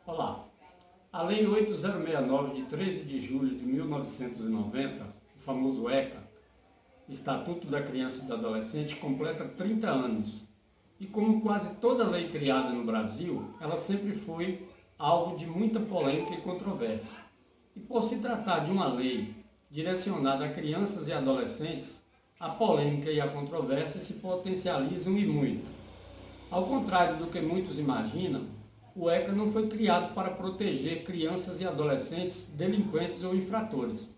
Olá, a Lei 8069 de 13 de julho de 1990, o famoso ECA, Estatuto da Criança e do Adolescente, completa 30 anos. E como quase toda lei criada no Brasil, ela sempre foi alvo de muita polêmica e controvérsia. E por se tratar de uma lei direcionada a crianças e adolescentes, a polêmica e a controvérsia se potencializam e muito. Ao contrário do que muitos imaginam, o ECA não foi criado para proteger crianças e adolescentes delinquentes ou infratores.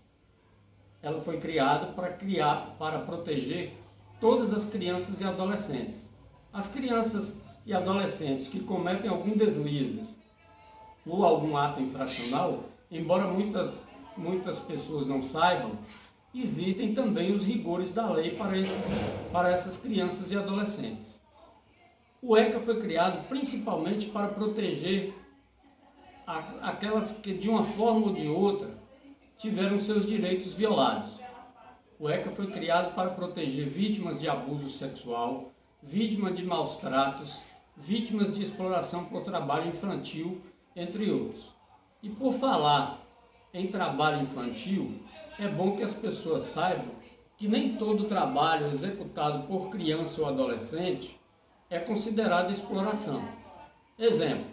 Ela foi criada para proteger todas as crianças e adolescentes. As crianças e adolescentes que cometem algum deslize ou algum ato infracional, embora muitas pessoas não saibam, existem também os rigores da lei para essas crianças e adolescentes. O ECA foi criado principalmente para proteger aquelas que, de uma forma ou de outra, tiveram seus direitos violados. O ECA foi criado para proteger vítimas de abuso sexual, vítimas de maus tratos, vítimas de exploração por trabalho infantil, entre outros. E por falar em trabalho infantil, é bom que as pessoas saibam que nem todo trabalho executado por criança ou adolescente é considerado exploração. Exemplo,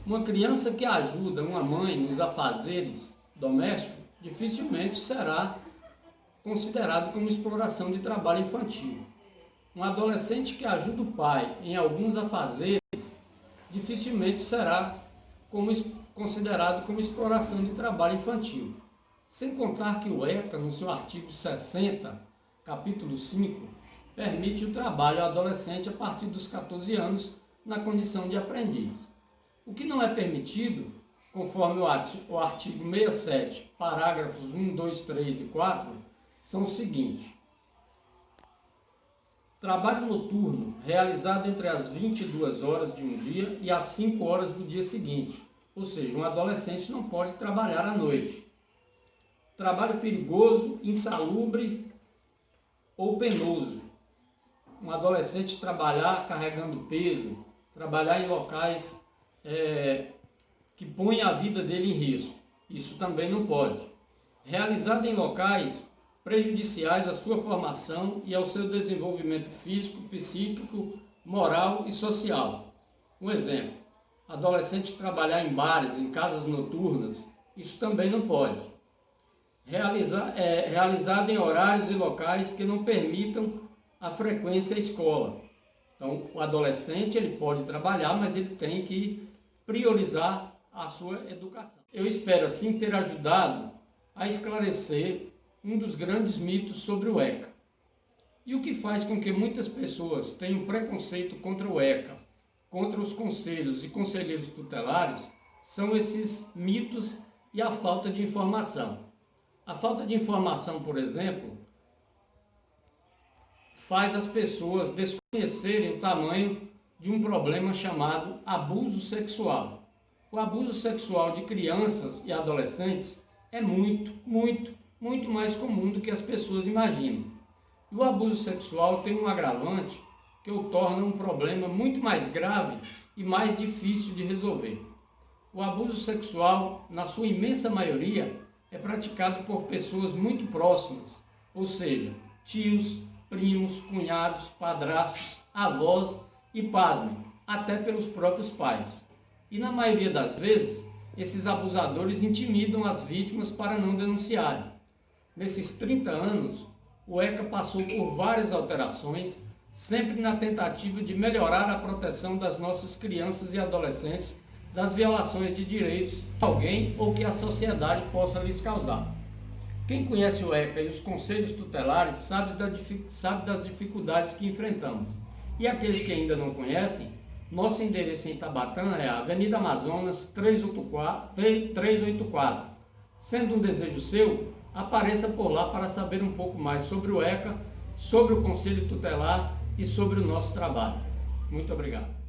uma criança que ajuda uma mãe nos afazeres domésticos dificilmente será considerado como exploração de trabalho infantil. Um adolescente que ajuda o pai em alguns afazeres dificilmente será considerado como exploração de trabalho infantil. Sem contar que o ECA, no seu artigo 60, capítulo 5, permite o trabalho adolescente a partir dos 14 anos na condição de aprendiz. O que não é permitido, conforme o artigo 67, parágrafos 1, 2, 3 e 4, são os seguintes. Trabalho noturno realizado entre as 22 horas de um dia e as 5 horas do dia seguinte. Ou seja, um adolescente não pode trabalhar à noite. Trabalho perigoso, insalubre ou penoso. Um adolescente trabalhar carregando peso, trabalhar em locais que põem a vida dele em risco. Isso também não pode. Realizado em locais prejudiciais à sua formação e ao seu desenvolvimento físico, psíquico, moral e social. Um exemplo, adolescente trabalhar em bares, em casas noturnas, isso também não pode. Realizado em horários e locais que não permitam a frequência à escola. Então, o adolescente ele pode trabalhar, mas ele tem que priorizar a sua educação. Eu espero, assim, ter ajudado a esclarecer um dos grandes mitos sobre o ECA. E o que faz com que muitas pessoas tenham preconceito contra o ECA, contra os conselhos e conselheiros tutelares, são esses mitos e a falta de informação. A falta de informação, por exemplo, faz as pessoas desconhecerem o tamanho de um problema chamado abuso sexual. O abuso sexual de crianças e adolescentes é muito mais comum do que as pessoas imaginam. E o abuso sexual tem um agravante que o torna um problema muito mais grave e mais difícil de resolver. O abuso sexual, na sua imensa maioria, é praticado por pessoas muito próximas, ou seja, tios, primos, cunhados, padrastos, avós e, pasmem, até pelos próprios pais. E na maioria das vezes, esses abusadores intimidam as vítimas para não denunciarem. Nesses 30 anos, o ECA passou por várias alterações, sempre na tentativa de melhorar a proteção das nossas crianças e adolescentes das violações de direitos de alguém ou que a sociedade possa lhes causar. Quem conhece o ECA e os conselhos tutelares sabe das dificuldades que enfrentamos. E aqueles que ainda não conhecem, nosso endereço em Itabatã é a Avenida Amazonas 384. Sendo um desejo seu, apareça por lá para saber um pouco mais sobre o ECA, sobre o Conselho Tutelar e sobre o nosso trabalho. Muito obrigado.